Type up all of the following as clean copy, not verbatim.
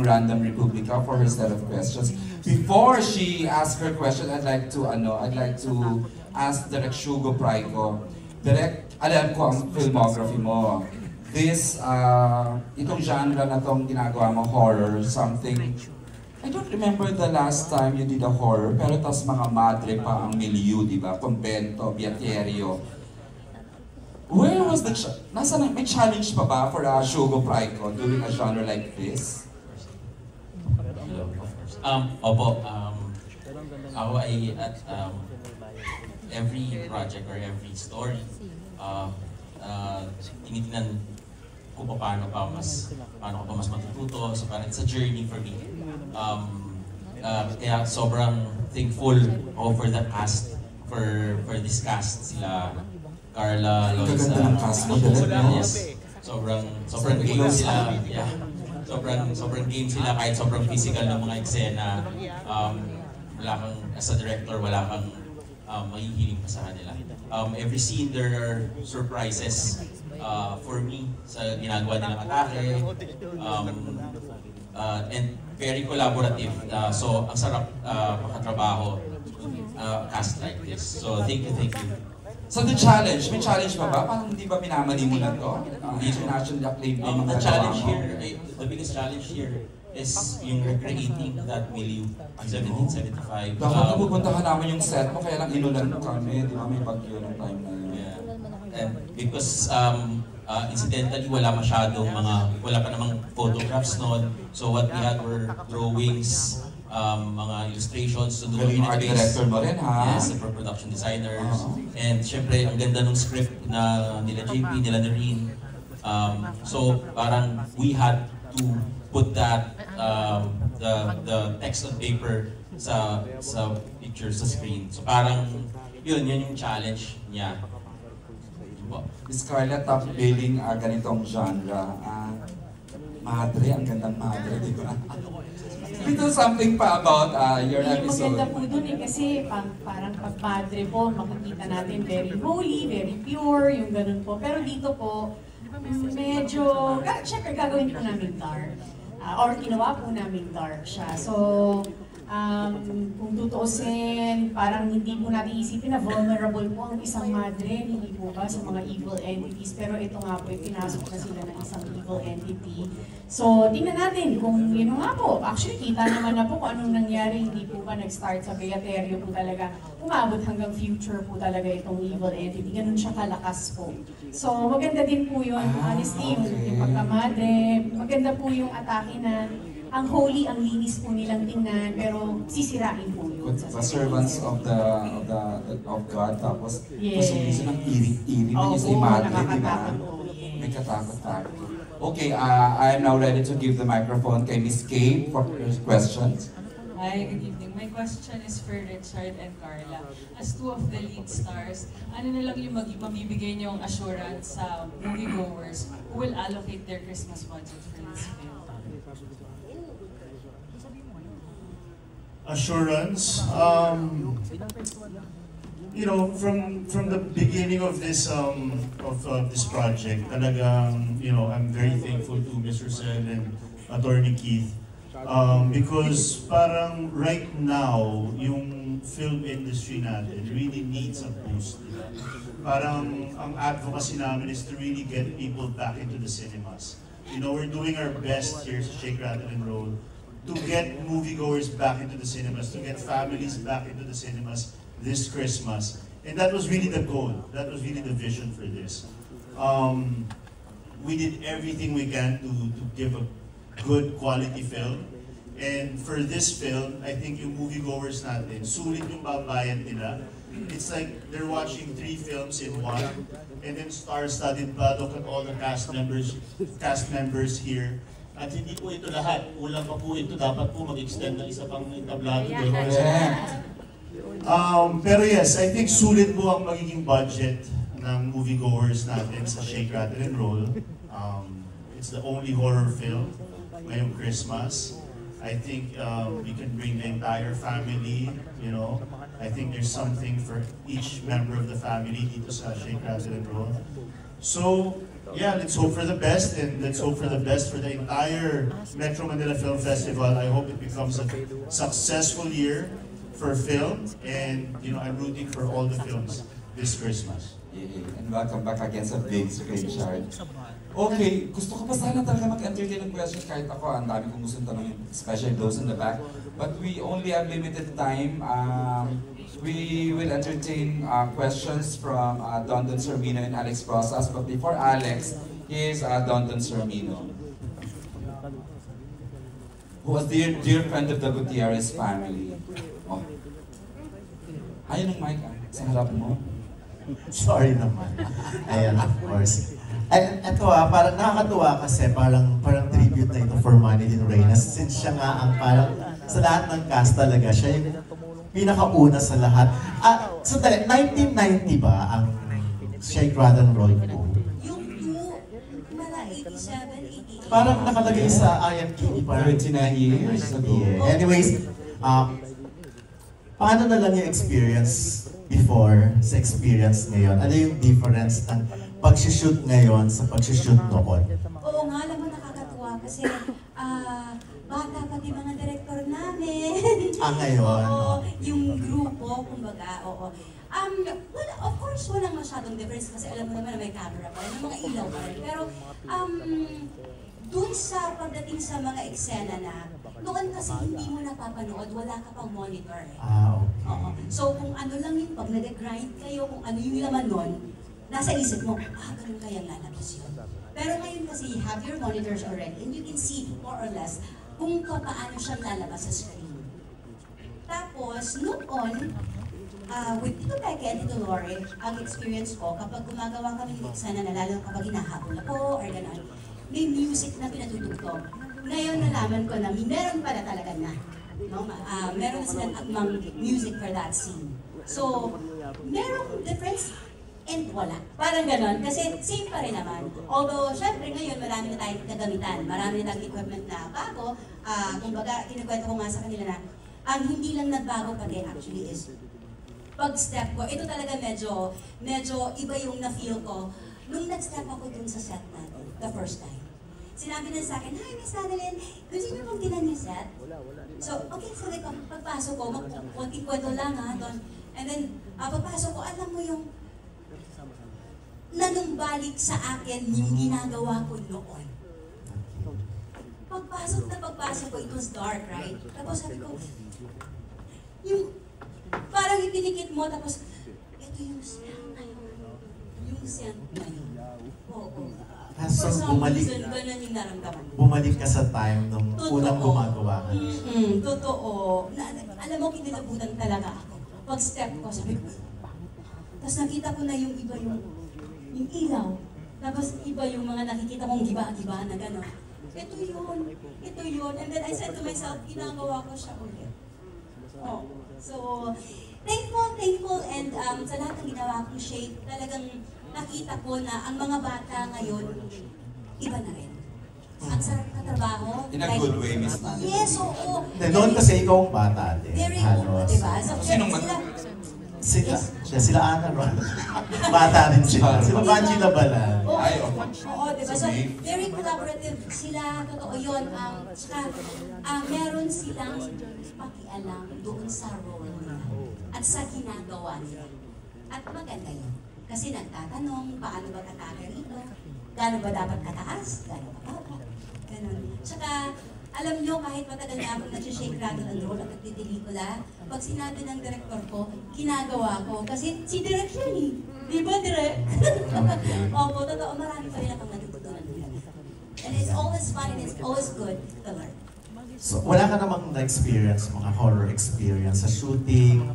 Random Republica for her set of questions. Before she asks her question, I'd like to ask Direk Shugo Praico. Direk, alam ko ang filmography mo. Itong genre na tong ginagawa mo, horror, something. I don't remember the last time you did a horror, pero tas mga madre pa ang milieu, di ba? Convento, Beaterio. Where was the may challenge pa ba for Shugo Praico doing a genre like this? Opo, ako ay at every project or every story, tinitingnan ko paano ko pa mas matututo. So parang it's a journey for me. Kaya sobrang thankful ako for the cast, for this cast, sila Carla, Loisa, yes. Sobrang game sila. Yeah. Sobrang game sila kahit sobrang physical ng mga eksena. Wala kang, as a director, wala kang mahihiling pa sa kanila. Every scene there are surprises for me sa ginagawa nilang atake. And very collaborative. So ang sarap makatrabaho cast like this. So thank you. So the challenge, may challenge pa ba? Parang hindi ba minamali mo na to? International acclaim din the challenge here, the biggest challenge here is yung recreating that milieu, 1775. Dapat napupuntahan namin yung set mo, kaya lang inulan kami, di ba may bagyo ng time na yun. Yeah. And because incidentally wala pa namang photographs noon. So what we had were drawings, mga illustrations to do with art director mo rin, ha? Yes, for production designers. And syempre, ang ganda ng script na nila JP, nila Noreen. So parang we had to put that, the text on paper sa picture, sa screen. So parang yun yung challenge niya. Miss Carla, top billing ganitong genre. Madre, ang gandang madre, di ba? Little something pa about your episode. Maganda po dun kasi parang pag madre po, makikita natin very holy, very pure, yung ganun po. Pero dito po, medyo, syempre gagawin po namin dark. Or ginawa po namin dark siya. So, kung tutuusin, parang hindi po natin isipin na vulnerable po ang isang madre, hindi po ba sa mga evil entities. Pero ito nga po, pinasok na sila ng isang evil entity. So, tingnan natin kung yun nga po. Actually, kita naman na po kung anong nangyari. Hindi po ba nag-start sa Beaterio po talaga. Umabot hanggang future po talaga itong evil entity. Ganun siya kalakas po. So, maganda din po yun. Honestly, yung pagkamadre. Maganda po yung atake na ang holy, ang linis po nilang tingnan, pero sisirain po yun. The servants of God, tapos gusto ng iring-iring na yung sa madre, di ba? May katakot-takot. Okay, I am now ready to give the microphone kay Miss Kay for questions. Hi, good evening. My question is for Richard and Carla. As two of the lead stars, ano na lang yung mamibigay niyong assurance sa moviegoers who will allocate their Christmas budget for this film? Assurance, you know, from the beginning of this this project, talagang, you know, I'm very thankful to Mr. Sen and Attorney Keith, because parang right now yung film industry natin really needs a boost. Parang ang advocacy namin is to really get people back into the cinemas. You know, we're doing our best here sa Shake, Rattle and Roll to get moviegoers back into the cinemas, to get families back into the cinemas this Christmas. And that was really the goal. That was really the vision for this. We did everything we can to give a good quality film. And for this film, I think yung moviegoers natin, sulit yung babayan nila. It's like they're watching 3 films in one. And then star-studded pa, look at all the cast members here. At hindi po ito lahat. Ulang pa po ito. Dapat po mag-extend ng isa pang tablado doon. Pero yes, I think sulit po ang magiging budget ng moviegoers natin sa Shake, Rattle and Roll. It's the only horror film ngayong Christmas. I think we can bring the entire family, you know. I think there's something for each member of the family dito sa Shake, Rattle and Roll. So, yeah, let's hope for the best, and let's hope for the best for the entire Metro Manila Film Festival. I hope it becomes a successful year for film, and I'm rooting for all the films this Christmas. Yeah, and welcome back again sa big screen, Chard. Okay, gusto ko pa sana talaga mag-entertain ng questions kahit ako, ang dami kong gusto tanongin, especially those in the back. But we only have limited time. We will entertain questions from Dondon Sermino and Alex Rosas. But before Alex, here's Dondon Sermino, who was dear friend of the Gutierrez family. Oh. Ayun ang mic, sa harap mo. Sorry naman. Ayan, of course. Ay, eto parang nakakatuwa kasi parang tribute na ito for Manilyn Reyes, since siya nga ang parang sa lahat ng cast talaga, siya yung pinakauna sa lahat. So 1990 ba ang Shake, Rattle, and Roll po? Yung 2, mga 87, 88. Parang nakalagay sa IMDb, parang 39 years ago. Yeah. Anyways, paano na lang yung experience before sa experience ngayon? Ano yung difference ng pag-shoot ngayon sa pag-shoot noon? Oo nga, alam mo, nakakatuwa kasi bata pati mga direktor namin. Ngayon? Oo, yung grupo, kumbaga, oo. Well, of course, walang masyadong difference kasi alam mo naman na may camera pa rin, may mga ilaw pa rin. Pero, dun sa pagdating sa mga eksena na, noon kasi hindi mo napapanood, wala ka pang monitor eh. Okay. Oo. So kung ano lang yung pag nag-grind kayo, kung ano yung laman nun, nasa isip mo, ganun kayang lalabas yun. Pero ngayon kasi you have your monitors already and you can see more or less kung paano siyang lalabas sa screen. Tapos, noon, with Tito Peke and Tito Lore, ang experience ko, kapag gumagawa kami ng eksena na lalo kapag hinahabol ako or gano'n, may music na pinatutugtog. Ngayon nalaman ko na meron pala talaga na. No? Meron na silang agmang music for that scene. So, merong difference and wala. Parang ganon. Kasi same pa rin naman. Although, syempre ngayon marami na tayong kagamitan. Marami na tayong equipment na bago. Kumbaga, kinukwento ko nga sa kanila na ang hindi lang nagbago pati actually is pag-step ko. Ito talaga medyo iba yung na-feel ko nung nag-step ako dun sa set natin, the first time. Sinabi na sa akin, "Hi, Miss Madeline, gusto niyo bang tinan yung set?" So, okay, sabi ko, pagpasok ko, konting kwento lang doon. And then, pagpasok ko, alam mo yung nanumbalik sa akin yung ginagawa ko noon. Pagpasok ko, it was dark, right? Tapos sabi ko, yung parang ipinikit mo, tapos, ito yung set ngayon. Yung set ngayon. Oo. So, bumalik ka sa time nung unang gumagawa ka. Totoo. Alam mo, kinilabutan talaga ako. Pag-step ko, sabi ko, tapos nakita ko na yung iba yung ilaw. Tapos iba yung mga nakikita kong giba-giba na gano'n. Ito yun. And then I said to myself, ginagawa ko siya ulit. So, thankful, and sa lahat ng ginawa kong shape, talagang nakita ko na ang mga bata ngayon, iba na rin. Ang sarap na trabaho. In a good way, Miss Madeline. Yes, oo. Noon kasi ikaw ang bata din. Very good, diba? So, Sila Ana Ron. Bata rin sila. Sila Banji na bala. Oo, diba? So, very collaborative sila. Totoo yun. Meron silang pakialam doon sa role nila at sa ginagawa nila. At maganda yun. Kasi nagtatanong, paano ba katake rito? Gano'n ba dapat kataas? Gano'n ba baba? Gano'n. Tsaka, alam nyo, kahit matagal na akong nag-shake, rattle, and roll at nagtipelikula, pag sinabi ng director ko, ginagawa ko. Kasi si Direk yan eh. Di ba, Direk? Opo, totoo, marami pa rin akong natutunan nila. And it's always fun and it's always good to learn. So, wala ka namang na-experience, mga horror experience sa shooting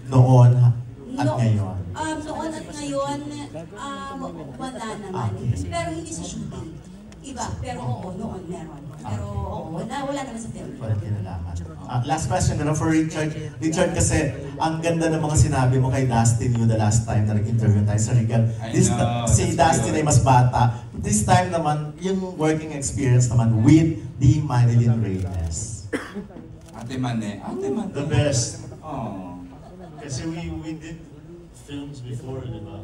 noon at ngayon? Noon at ngayon, wala naman. Pero hindi sa shooting. Iba, pero oo, noon meron. Pero oo, wala naman sa film. Wala kinalaman. Last question na for Richard. Richard, kasi ang ganda ng mga sinabi mo kay Dustin yung the last time na nag-interview tayo sa Regal. Si Dustin ay mas bata. This time naman, yung working experience naman with the Manilyn Reyes. Ate Mane. The best. Oh. Kasi we did films before, di ba?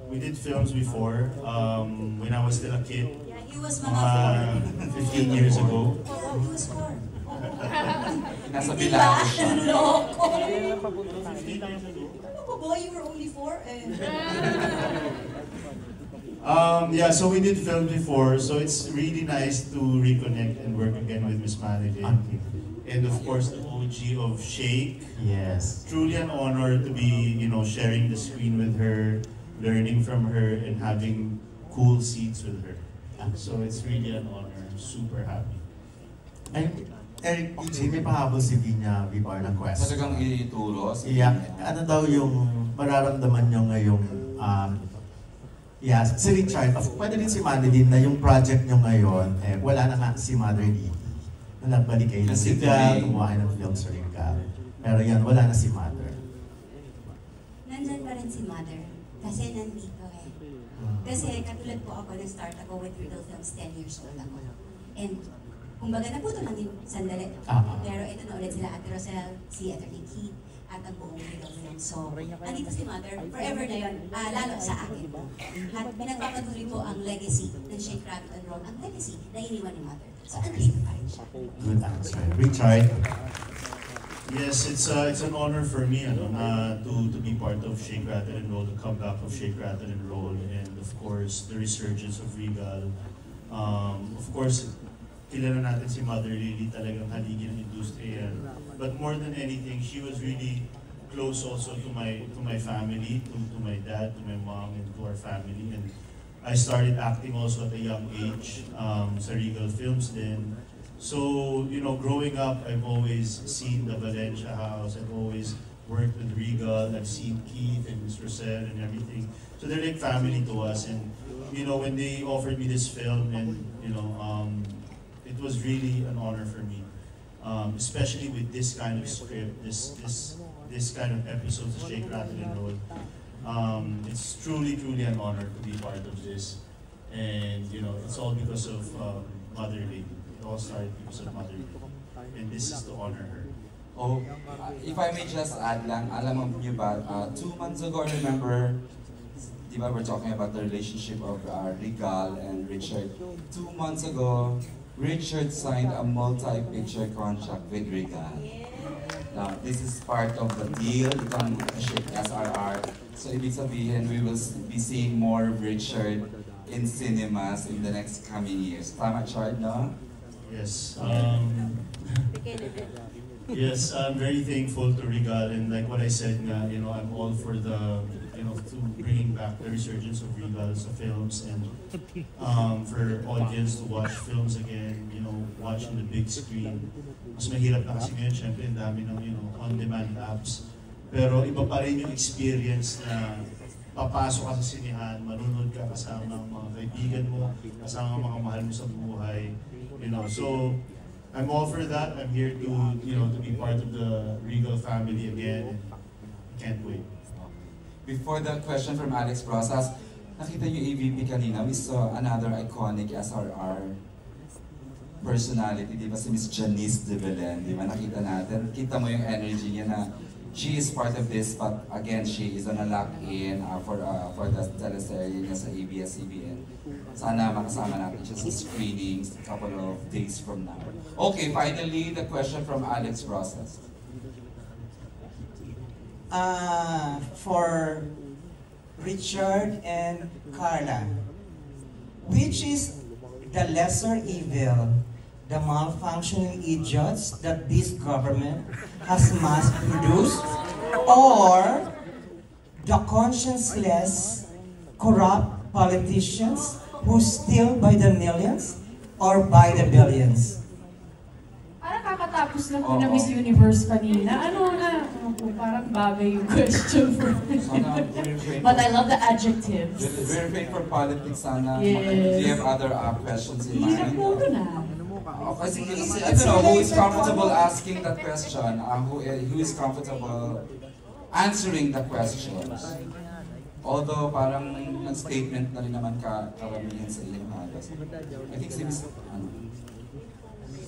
We did films before when I was still a kid, Yeah, he was mga 15 years ago. Oh, he was 4. Nasa Di Bilao ba? siya. Loko. 15 years ago. Ano ba, you were only 4? Yeah, so we did film before, so it's really nice to reconnect and work again with Miss Mandy. And of course, the OG of Shake. Yes. Truly an honor to be, sharing the screen with her, learning from her, and having cool seats with her. So it's really an honor. I'm super happy. And Eric, may pahabol si Vina before ng question. Talagang ituro. Yeah. Ano daw yung mararamdaman nyo ngayong si Richard, pwede din si Mandy din na yung project nyo ngayon, wala na nga si Mother Lee. Nagbalik kayo ng Rigal, kumuha kayo ng film sa Rigal. Pero yan, wala na si Mother. Nandyan pa rin si Mother. Kasi nandito eh. Kasi katulad po ako, nag-start ako with Regal Films 10 years old ako. And kumbaga naputo lang din sandali. Pero ito na ulit sila Ate Rosel, si Atty. Keith, at ang buong Regal Films. So, nandito si Mother, forever na yun, lalo sa akin. At pinagpapatuloy po ang legacy ng Shake, Rattle, and Roll, ang legacy na iniwan ni Mother. So, andito pa rin siya. Good answer. Richard? Yes, it's an honor for me to be part of Shake, Rattle, and Roll, the comeback of Shake, Rattle, and Roll, and of course, the resurgence of Regal. Of course, kilala natin si Mother Lily, talagang haligi ng industriya. But more than anything, she was really close also to my family, to my dad, to my mom, and to our family. And I started acting also at a young age sa Regal Films then. So, growing up, I've always seen the Valencia house. I've always worked with Regal. I've seen Keith and Miss Rosel and everything. So they're like family to us. And, when they offered me this film and, it was really an honor for me. Especially with this kind of script, this kind of episodes of Shake, Rattle, and Roll. It's truly an honor to be part of this. And, it's all because of Mother Lady. It all started because of Mother Lady. And this is to honor her. Oh, if I may just add lang, alam mo niyo ba, 2 months ago, I remember, di ba, we're talking about the relationship of Regal and Richard. 2 months ago, Richard signed a multi-picture contract with Regal. Now, this is part of the deal, itong Shake SRR. So, ibig sabihin, we will be seeing more of Richard in cinemas in the next coming years. Tama, Chard, no? Yes. Yes, I'm very thankful to Regal, and like what I said, I'm all for to bringing back the resurgence of Regal sa films and for audience to watch films again, watching the big screen. Mas mahirap na kasi ngayon, syempre, ang dami ng, on-demand apps. Pero iba pa rin yung experience na papasok ka sa sinihan, manunod ka kasama ang mga kaibigan mo, kasama ang mga mahal mo sa buhay. So I'm all for that. I'm here to be part of the Regal family again. Can't wait. Before the question from Alex Rosas, nakita niyo AVP kanina, we saw another iconic SRR personality, di ba, si Miss Janice de Belen, di ba, nakita natin. Kita mo yung energy niya na she is part of this, but again, she is on a lock-in for the teleserye niya sa ABS-CBN. Sana makasama natin siya sa screenings a couple of days from now. Okay, finally, the question from Alex Rosas. For Richard and Carla, which is the lesser evil, the malfunctioning idiots that this government has mass-produced, or the conscienceless, corrupt politicians who steal by the millions or by the billions? Parang kakatapos lang po na Miss Universe kanina. Parang bagay yung question for me. But I love the adjectives. We're afraid for politics, sana. Yes. Do you have other questions in Hindi na mind? po na. Kasi, I don't know, who is comfortable asking that question? Who is comfortable answering the questions? Although parang nag-statement na rin naman karamihan sa inyong halos. I think si Ms.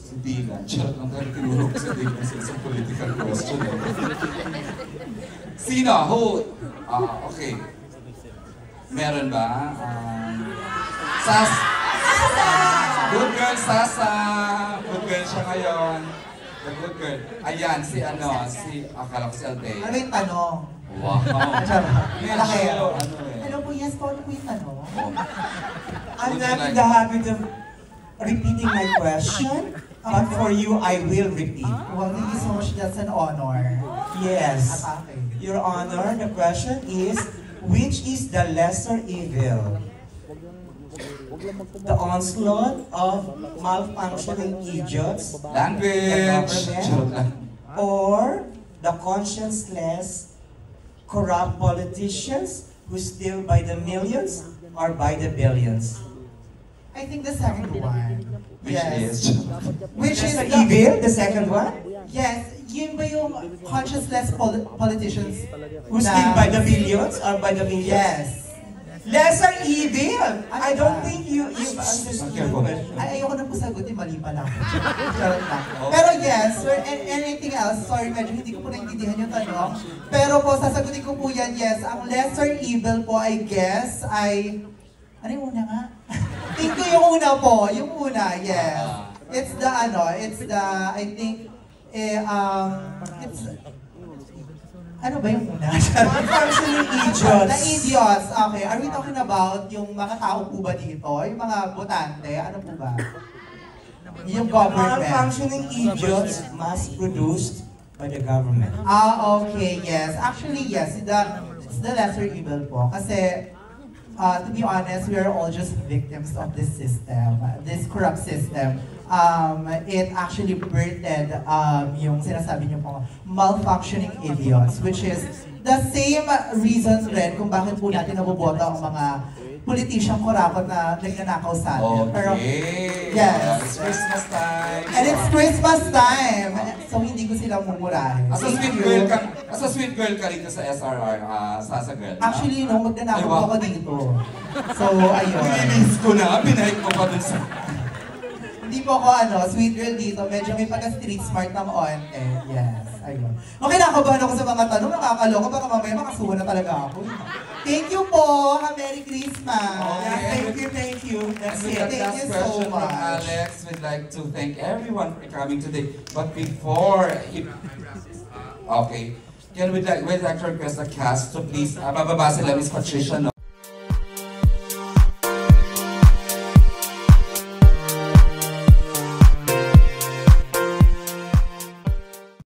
Si Dylan. Charot lang tayo tinulog si Dylan sa isang political question. Sino? Who? Okay. Meron ba? Sas! Good girl, Sasa! Good girl siya ngayon. The good girl. Ayan, si akala ko si Althea. Ano yung tanong? Wow! Malaki. Ano eh. Hello po, yes po. Ano po yung tanong? I'm Would you not in like- the habit of repeating my question, but for you, I will repeat. Well, thank you so much. That's an honor. Yes. Atake. Your Honor, the question is, which is the lesser evil? The onslaught of malfunctioning idiots, Language! The Charot government? lang. or the conscienceless, corrupt politicians who steal by the millions or by the billions? I think the second one. Which Yes. is? Which is the the evil, the second one? Yes, yun ba yung conscienceless politicians Who steal by the billions or by the millions? Yes. Lesser evil! I don't think you've understood the Careful. question. Ay, ayoko na po sagutin, mali pala ako. Charot lang. Pero yes, sir, and anything else, sorry, medyo hindi ko po naintindihan yung tanong. Pero po, sasagutin ko po yan, yes. Ang lesser evil po, I guess, ano yung una nga? Think ko yung una po, yung una, yes. It's the, I think, it's, ano ba yung una? Malfunctioning idiots. The idiots. Okay, are we talking about yung mga tao po ba dito? Yung mga botante? Ano po ba? Yung government. Malfunctioning idiots mass-produced by the government. Okay, yes. Actually, yes. It's the lesser evil po. Kasi, to be honest, we are all just victims of this system, this corrupt system. It actually birthed yung sinasabi niyo po, malfunctioning idiots, which is the same reason rin kung bakit po natin naboboto ang mga politician kurakot na nagnanakaw sa atin. Pero, yes. It's Christmas time. And it's Christmas time! So hindi ko sila mumurahin. As a sweet girl ka rito sa SRR, Sasa girl. no? Actually, no, magnanakaw Ay, wow. ako dito. So, ayun. Nilinis ko na, pinahit ko pa dun sa... Hindi po ako sweet girl dito. Medyo may pagka-street smart na maonte. Yes, ayun. Okay, nakabahan ako sa mga tanong. Nakakaloka. Baka mamaya makasuha na talaga ako. Thank you po. Merry Christmas. Okay, Thank you. That's And with it. that Thank last you so question from much. Alex, we'd like to thank everyone for coming today. But before, okay, we'd like to request the cast to please, bababa sila Miss Patricia, no?